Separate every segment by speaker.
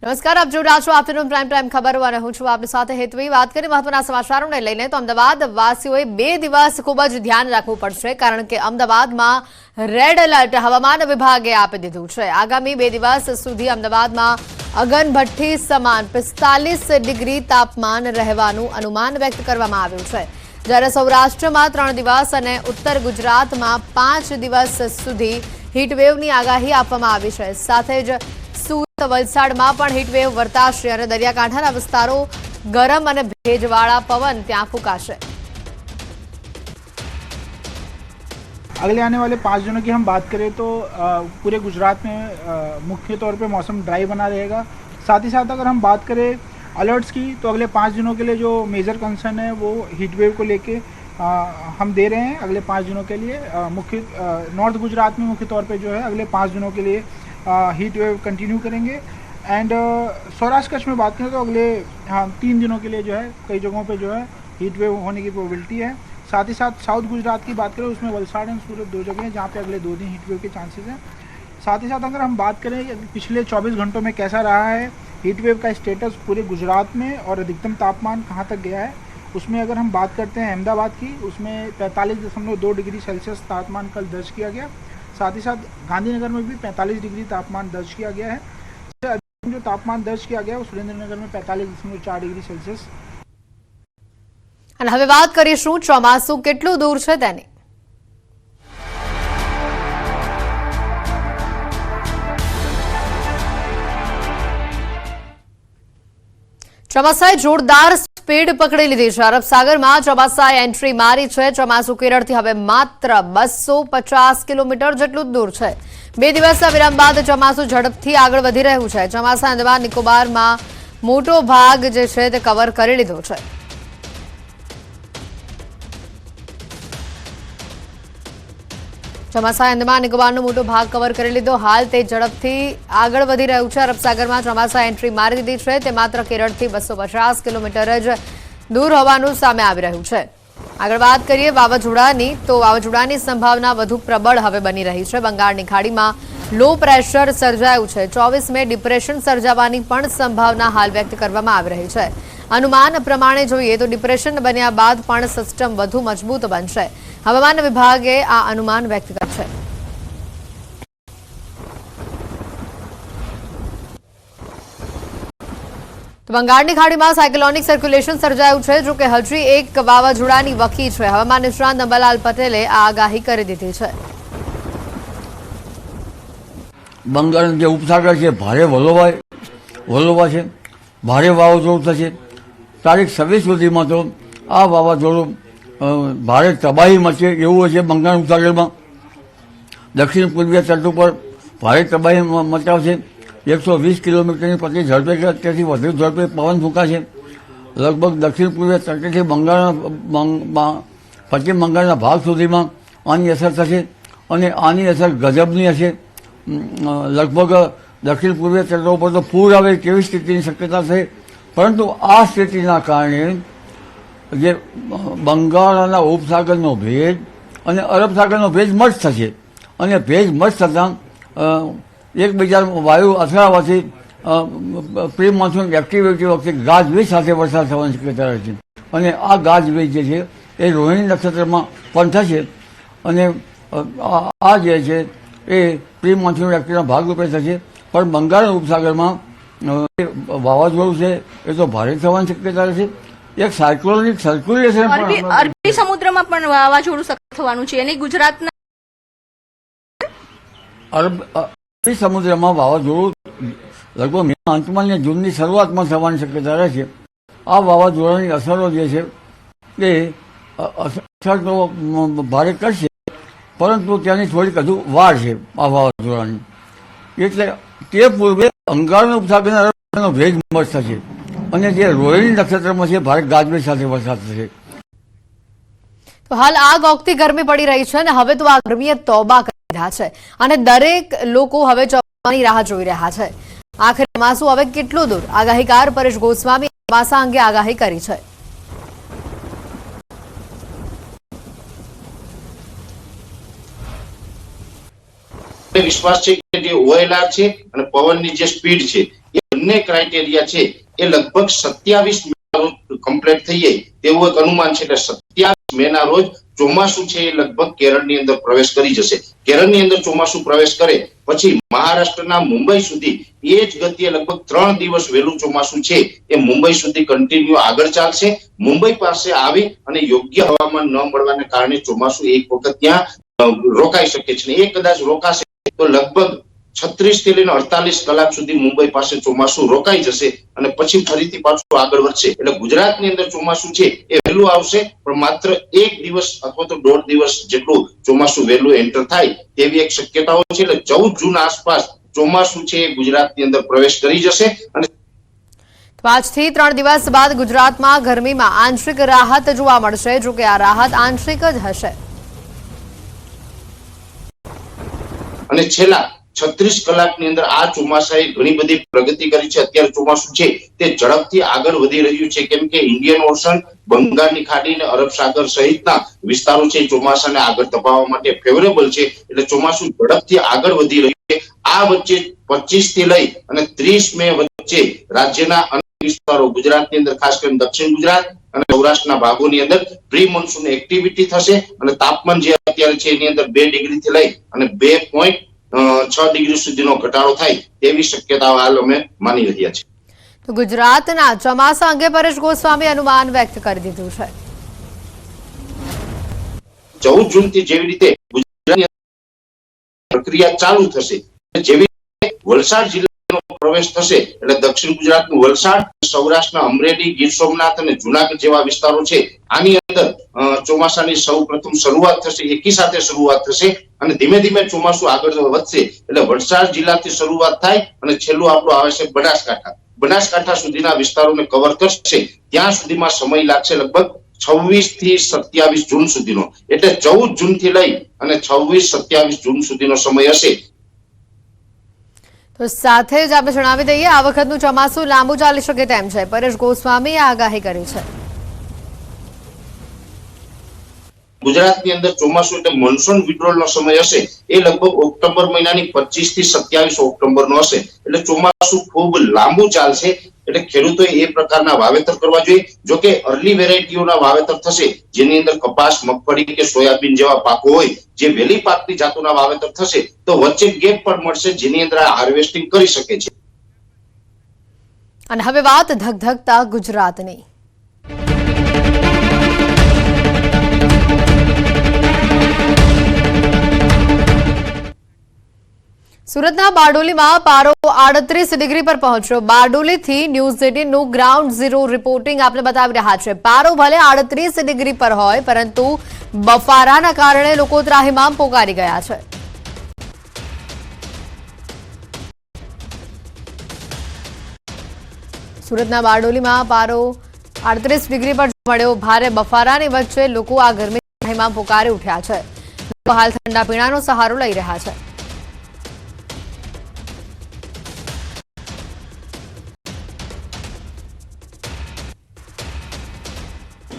Speaker 1: નમસ્કાર, આપ જોઈ રહ્યા છો આફ્ટરનૂન પ્રાઇમ ખબરો અને હું છું આપની સાથે હેતવી। વાત કરીએ મહત્વના સમાચારોને લઈને તો અમદાવાદ વાસીઓએ 2 દિવસ ખૂબ જ ધ્યાન રાખવું પડશે, કારણ કે અમદાવાદમાં રેડ એલર્ટ હવામાન વિભાગે આપી દીધું છે। આગામી 2 દિવસ સુધી અમદાવાદમાં અગનભઠ્ઠી સમાન 45 ડિગ્રી તાપમાન રહેવાનું અનુમાન વ્યક્ત કરવામાં આવ્યું છે, જ્યારે સૌરાષ્ટ્રમાં 3 દિવસ અને ઉત્તર ગુજરાતમાં 5 દિવસ સુધી હીટવેવની આગાહી આપવામાં આવી છે। સાથે જ વલસાડમાં પણ હીટવેવ વર્તાશે અને દરિયાકાંઠાના વિસ્તારો ગરમ અને ભેજવાળા પવન ત્યાં ફૂંકાશે।
Speaker 2: अगले आने वाले 5 दिनों की हम बात करें तो पूरे गुजरात में मुख्य तौर पे मौसम ड्राई बना रहेगा। साथ ही साथ अगर हम बात करें अलर्ट्स की तो अगले 5 दिनों के लिए जो मेजर कंसर्न है वो हीट वेव को लेके हम दे रहे हैं। अगले 5 दिनों के लिए मुख्य नॉर्थ गुजरात में मुख्य तौर पे जो है अगले 5 दिनों के लिए हीट वेव कंटिन्यू करेंगे। एंड सौराष्ट्र कच्छ में बात करें तो अगले 3 दिनों के लिए जो है कई जगहों पे जो है हीट वेव होने की प्रोबेबिलिटी है। साथ ही साथ साउथ गुजरात की बात करें उसमें वलसाड़ एंड सूरत 2 जगह हैं जहाँ पे अगले 2 दिन हीट वेव के चांसेस हैं। साथ ही साथ अगर हम बात करें पिछले 24 घंटों में कैसा रहा है हीट वेव का स्टेटस पूरे गुजरात में और अधिकतम तापमान कहाँ तक गया है, उसमें अगर हम बात करते हैं अहमदाबाद की, उसमें 45.2 डिग्री सेल्सियस तापमान कल दर्ज किया गया। साथ ही साथ गांधीनगर में भी 45 डिग्री तापमान दर्ज किया गया है। जो तापमान दर्ज किया गया है वो सुरेंद्रनगर में 45.4 डिग्री सेल्सियस।
Speaker 1: અને હવે વાત કરીશું ચોમાસું કેટલું દૂર છે તેની। ચોમાસાએ જોરદાર સ્પીડ પકડી લીધી છે। અરબ સાગરમાં ચોમાસાએ એન્ટ્રી મારી છે। ચોમાસું કેરળથી હવે માત્ર 250 કિલોમીટર જેટલું દૂર છે। 2 દિવસના વિરામ બાદ ચોમાસું ઝડપથી આગળ વધી રહ્યું છે। ચોમાસા અંદમાન નિકોબારમાં મોટો ભાગ જે છે તે કવર કરી લીધો છે। ચોમાસાએ અંદમાન નિકોબારનો મોટો ભાગ કવર કરી લીધો। હાલ તે ઝડપથી આગળ વધી રહ્યું છે। અરબ સાગરમાં ચોમાસાએ એન્ટ્રી મારી દીધી છે। તે માત્ર કેરળથી 250 કિલોમીટર જ દૂર હોવાનું સામે આવી રહ્યું છે। આગળ વાત કરીએ વાવાઝોડાની તો વાવાઝોડાની સંભાવના વધુ પ્રબળ હવે બની રહી છે। બંગાળની ખાડીમાં લો પ્રેશર સર્જાયું છે। 24 મે ડિપ્રેશન સર્જાવાની પણ સંભાવના હાલ વ્યક્ત કરવામાં આવી રહી છે। અનુમાન પ્રમાણે જોઈએ તો ડિપ્રેશન બન્યા બાદ પણ સિસ્ટમ વધુ મજબૂત બનશે। હવામાન વિભાગે આ અનુમાન વ્યક્ત કર્યું છે। તો બંગાળની ખાડીમાં સાયક્લોનિક સર્ક્યુલેશન સર્જાયું છે, જો કે હજી એક વાવાઝોડાની વકી છે। હવામાન નિષ્ણાત અંબાલાલ પટેલે આ આગાહી કરી દીધી છે।
Speaker 3: બંગાળનો જે ઉપસાગર છે ભારે વલોવા છે, ભારે વાવાઝોડું થશે। તારીખ 26 સુધીમાં તો આ વાવાઝોડું ભારે તબાહી મચે એવું છે। બંગાળ ઉપસાગરમાં દક્ષિણ પૂર્વીય તટ ઉપર ભારે તબાહી મચાવશે। 120 કિલોમીટરની પ્રતિ ઝડપે કે તેથી વધુ ઝડપે પવન ફૂંકાશે। લગભગ દક્ષિણ પૂર્વીય તટેથી પશ્ચિમ બંગાળના ભાગ સુધીમાં આની અસર થશે અને આની અસર ગજબની હશે। લગભગ દક્ષિણ પૂર્વીય તટો ઉપર તો પૂર આવે તેવી સ્થિતિની શક્યતા છે, પરંતુ આ સ્થિતિના કારણે જે બંગાળના ઉપસાગરનો ભેજ અને અરબ સાગરનો ભેજ મર્જ થશે અને ભેજ મર્જ થતાં એકબીજા વાયુ અથડાવાથી પ્રી મોન્સૂન એક્ટિવિટી વખતે ગાજવીજ સાથે વરસાદ થવાની શક્યતા રહે છે અને આ ગાજવીજ જે છે એ રોહિણી નક્ષત્રમાં પણ થશે અને આ જે છે એ પ્રી મોન્સૂન એક્ટિવિટીના ભાગરૂપે થશે। પણ બંગાળ ઉપસાગરમાં વાવાઝોડું છે એ તો ભારે થવાની શક્યતા રહેશે। એક સાયક્લોનિક સર્ક્યુલેશન
Speaker 4: અરબી સમુદ્રમાં પણ વાવાઝોડું સક્રિય થવાનું છે અને ગુજરાતના
Speaker 3: અરબી સમુદ્રમાં વાવાઝોડું લગભગ મેના અંતમાં અને જૂનની શરૂઆતમાં થવાની શક્યતા રહેશે। આ વાવાઝોડાની અસરો જે છે એ અસર તો ભારે કરશે, પરંતુ ત્યાંની થોડીક હજુ વાર છે આ વાવાઝોડાની। એટલે તે પૂર્વે બંગાળના ઉપસાગરના ભેજ મર્જ થશે અને જે રોહિણી નક્ષત્રમાં છે ભારે ગાજવીજ સાથે વરસાદ થશે।
Speaker 1: તો હાલ આગ ઓગતી ગરમી પડી રહી છે અને હવે તો આ ગરમીએ તોબા કરી દીધા છે અને દરેક લોકો હવે ચોમાસાની રાહ જોઈ રહ્યા છે। આખરે ચોમાસું હવે કેટલું દૂર? આગાહીકાર પરેશ ગોસ્વામી ચોમાસા અંગે આગાહી કરી છે।
Speaker 5: વિશ્વાસ છે કે જે ઓએલઆર છે અને પવનની જે સ્પીડ છે એ બંને ક્રાઇટેરિયા છે એ લગભગ 27 મેના રોજ કમ્પ્લીટ થઈ જાય તેવું એક અનુમાન છે. એટલે 27 મેના રોજ ચોમાસું છે એ લગભગ કેરળની અંદર પ્રવેશ કરી જશે. કેરળની અંદર ચોમાસું પ્રવેશ કરે પછી મહારાષ્ટ્રના મુંબઈ સુધી એ જ ગતિએ લગભગ 3 દિવસ વહેલું ચોમાસું છે એ મુંબઈ સુધી કન્ટિન્યુ આગળ ચાલશે. મુંબઈ પાસે આવી અને યોગ્ય હવામાન ન મળવાને કારણે ચોમાસું એક વખત ત્યાં રોકાઈ શકે છે. એ કદાચ રોકાશે તો લગભગ 36 થી લઈને 48 કલાક સુધી મુંબઈ પાસે ચોમાસું રોકાઈ જશે અને પછી ફરીથી પાછું આગળ વધશે. એટલે ગુજરાતની અંદર ચોમાસું છે એ વહેલું આવશે, પણ માત્ર 1 દિવસ અથવા તો 1.5 દિવસ જેટલું ચોમાસું વહેલું એન્ટર થાય તેવી એક શક્યતાઓ છે. એટલે 14 જૂન આસપાસ ચોમાસું છે એ ગુજરાતની અંદર પ્રવેશ કરી જશે. અને
Speaker 1: 5 થી 3 દિવસ બાદ ગુજરાતમાં ગરમીમાં આંશિક રાહત જોવા મળશે. જોકે આ રાહત આંશિક જ હશે
Speaker 5: અને છેલ્લા 36 કલાકની અંદર આ ચોમાસાએ ઘણી બધી પ્રગતિ કરી છે. અત્યારે ચોમાસું છે તે ઝડપથી આગળ વધી રહ્યું છે, કેમ કે ઇન્ડિયન ઓશન, બંગાળની ખાડી અને અરબ સાગર સહિતના વિસ્તારો છે ચોમાસાને આગળ ધપાવવા માટે ફેવરેબલ છે. એટલે ચોમાસું ઝડપથી આગળ વધી રહ્યું છે. આ વચ્ચે 25 થી લઈ અને 30 મે વચ્ચે રાજ્યના અનેક વિસ્તારો ગુજરાતની અંદર ખાસ કરીને દક્ષિણ ગુજરાત અને સૌરાષ્ટ્રના ભાગોની અંદર પ્રી મોન્સૂન એક્ટિવિટી થશે અને તાપમાન જે અત્યારે છે એની અંદર 2 ડિગ્રીથી લઈ અને 2.6 ડિગ્રી સુધીનો ઘટાડો થાય તેવી શક્યતાઓ હાલ અમે માની રહ્યા છીએ.
Speaker 1: તો ગુજરાતના ચોમાસા અંગે પરેશ ગોસ્વામી અનુમાન વ્યક્ત કરી દીધું છે.
Speaker 5: 14 જૂનથી જેવી રીતે ગુજરાતની પ્રક્રિયા ચાલુ થશે, જેવી રીતે વલસાડ જિલ્લાનો પ્રવેશ થશે એટલે દક્ષિણ ગુજરાતનું વલસાડ, સૌરાષ્ટ્રના અમરેલી, ગીર સોમનાથ અને જુનાગઢ જેવા વિસ્તારો છે આની અંદર ચોમાસાની સૌપ્રથમ શરૂઆત થશે. એકી સાથે શરૂઆત થશે અને ધીમે ધીમે ચોમાસું આગળ વધશે. એટલે વલસાડ જિલ્લાથી શરૂઆત થાય અને છેલ્લું આપણું આવે છે બનાસકાંઠા સુધીના વિસ્તારોને કવર કરશે. ત્યાં સુધીમાં સમય લાગશે લગભગ 26 થી 27 જૂન સુધીનો. એટલે 14 જૂનથી લઈ અને 26-27 જૂન સુધીનો સમય હશે.
Speaker 1: તો સાથે જ આપણે જણાવી દઈએ આ વખતનું ચોમાસું લાંબુ ચાલી શકે તેમ છે. પરેશ ગોસ્વામીએ આગાહી કરી છે.
Speaker 5: ગુજરાતની અંદર ચોમાસું એટલે મોન્સૂન વિડ્રોલનો સમય હશે એ લગભગ ઓક્ટોબર મહિનાની 25 થી 27 ઓક્ટોબરનો હશે. એટલે ચોમાસું ખૂબ લાંબુ ચાલશે. એટલે ખેડૂતોએ એ પ્રકારના વાવેતર કરવા જોઈએ. જો કે અર્લી વેરાયટીઓના વાવેતર થશે જેની અંદર કપાસ, મગફળી કે સોયાબીન જેવા પાકો હોય, જે વહેલી પાકની જાતોના વાવેતર થશે તો વચ્ચે ગેપ પણ મળશે જેની અંદર આ હાર્વેસ્ટિંગ કરી શકે છે.
Speaker 1: અને હવે વાત ધગધગતા ગુજરાતની. સુરતના બારડોલીમાં પારો 38 ડિગ્રી પર પહોંચ્યો. બારડોલીથી ન્યૂઝ 18નું ગ્રાઉન્ડ ઝીરો રિપોર્ટિંગ આપણે બતાવી રહ્યા છે. પારો ભલે 38 ડિગ્રી પર હોય, પરંતુ બફારાના કારણે લોકો ત્રાહિમામ પોકારી ગયા છે. સુરતના બારડોલીમાં પારો 38 ડિગ્રી પર મળ્યો. ભારે બફારાની વચ્ચે લોકો આ ગરમી ત્રાહિમામ પોકારી ઉઠ્યા છે. લોકો હાલ ઠંડા પીણાનો સહારો લઈ રહ્યા છે.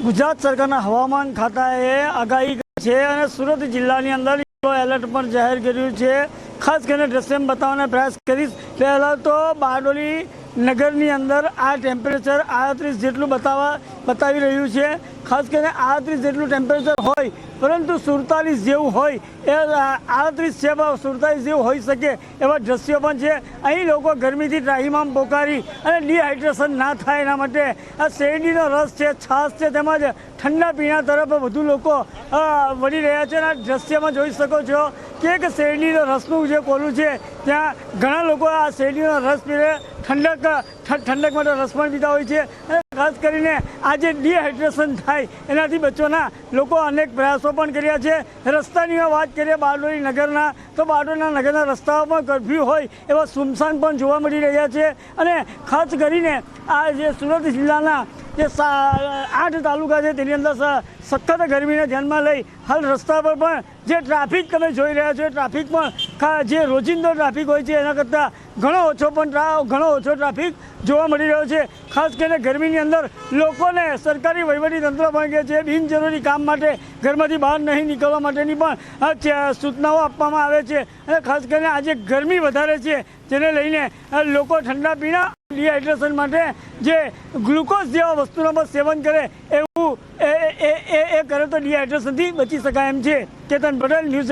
Speaker 6: ગુજરાત સરકારના હવામાન ખાતાએ આગાહી કરી છે અને સુરત જિલ્લાની અંદર યલો એલર્ટ પણ જાહેર કર્યું છે. ખાસ કરીને દ્રશ્યમાં બતાવવાનો પ્રયાસ કરીશ. પહેલાં તો બારડોલી નગરની અંદર આ ટેમ્પરેચર 38 જેટલું બતાવી રહ્યું છે. ખાસ કરીને 38 જેટલું ટેમ્પરેચર હોય, પરંતુ 47 જેવું હોય એ 38 છે, 47 જેવું હોઈ શકે એવા દ્રશ્યો પણ છે. અહીં લોકો ગરમીથી ત્રાહિમામ પોકારી અને ડિહાઇડ્રેશન ના થાય એના માટે આ શેરડીનો રસ છે, છાશ છે, તેમજ ઠંડા પીણા તરફ વધુ લોકો વળી રહ્યા છે. અને આ દ્રશ્યમાં જોઈ શકો છો કે શેરડીનો રસનું જે કોલું છે ત્યાં ઘણા લોકો આ શેરડીનો રસ પીને ઠંડક માટે રસ પણ પીતા હોય છે. અને ખાસ કરીને આ જે ડિહાઇડ્રેશન થાય એનાથી બચવાના લોકો અનેક પ્રયાસો પણ કર્યા છે. રસ્તાની વાત કરીએ બારડોલી નગરના, તો બારડોલીના નગરના રસ્તાઓ પણ કર્ફ્યુ હોય એવા સુમસાન પણ જોવા મળી રહ્યા છે. અને ખાસ કરીને આ જે સુરત જિલ્લાના જે 8 તાલુકા છે તેની અંદર સખત ગરમીને ધ્યાનમાં લઈ હાલ રસ્તા પર પણ જે ટ્રાફિક તમે જોઈ રહ્યા છો એ ટ્રાફિક પણ જે રોજિંદો ટ્રાફિક હોય છે એના કરતાં ઘણો ઓછો ટ્રાફિક જોવા મળી રહ્યો છે. ખાસ કરીને ગરમીની અંદર લોકોને સરકારી વહીવટીતંત્ર પણ કહે છે બિનજરૂરી કામ માટે ઘરમાંથી બહાર નહીં નીકળવા માટેની પણ સૂચનાઓ આપવામાં આવે છે. અને ખાસ કરીને આજે ગરમી વધારે છે જેને લઈને લોકો ઠંડા પીણા ડિહાઇડ્રેશન માટે જે ગ્લુકોઝ જેવા વસ્તુનો પણ સેવન કરે એવું એ કરે તો ડિહાઇડ્રેશનથી બચી શકાય એમ છે. કેતન પટેલ, ન્યૂઝ